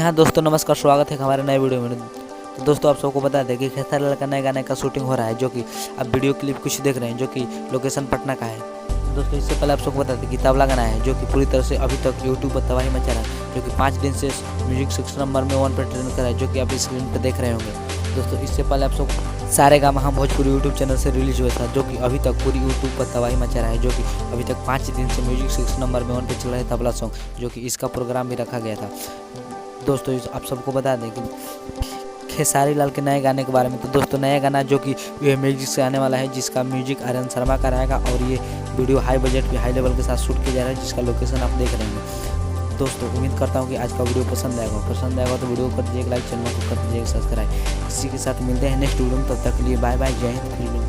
हाँ दोस्तों, नमस्कार, स्वागत है हमारे नए वीडियो में। तो दोस्तों आप सबको बता दें कि खेसारी लाल का नए गाने का शूटिंग हो रहा है, जो कि आप वीडियो क्लिप कुछ देख रहे हैं, जो कि लोकेशन पटना का है। तो दोस्तों इससे पहले आप सबको बता दें कि तबला गाना है, जो कि पूरी तरह से अभी तक यूट्यूब पर तबाही मचा रहा है, जो कि 5 दिन से म्यूजिक 6 नंबर में 1 पर ट्रेंड कर रहा है, जो कि आप स्क्रीन पर देख रहे होंगे। दोस्तों इससे पहले आप सबको सारेगामा भोजपुरी यूट्यूब चैनल से रिलीज हुआ था, जो कि अभी तक पूरी यूट्यूब पर तबाही मचा रहा है, जो कि अभी तक 5 दिन से म्यूजिक 6 नंबर में 1 पर चल रहा है तबला सॉन्ग, जो कि इसका प्रोग्राम भी रखा गया था। दोस्तों आप सबको बता दें कि खेसारी लाल के नए गाने के बारे में। तो दोस्तों नया गाना जो कि ये म्यूजिक से आने वाला है, जिसका म्यूजिक आर्यन शर्मा का रहेगा, और ये वीडियो हाई बजट पे हाई लेवल के साथ शूट किया जा रहा है, जिसका लोकेशन आप देख रहे हैं। दोस्तों उम्मीद करता हूँ कि आज का वीडियो पसंद आएगा तो वीडियो को कर दीजिए लाइक, चैनल को कर दीजिए सब्सक्राइब। इसी के साथ मिलते हैं नेक्स्ट वीडियो में, तब तक के लिए बाय बाय, जय हिंद।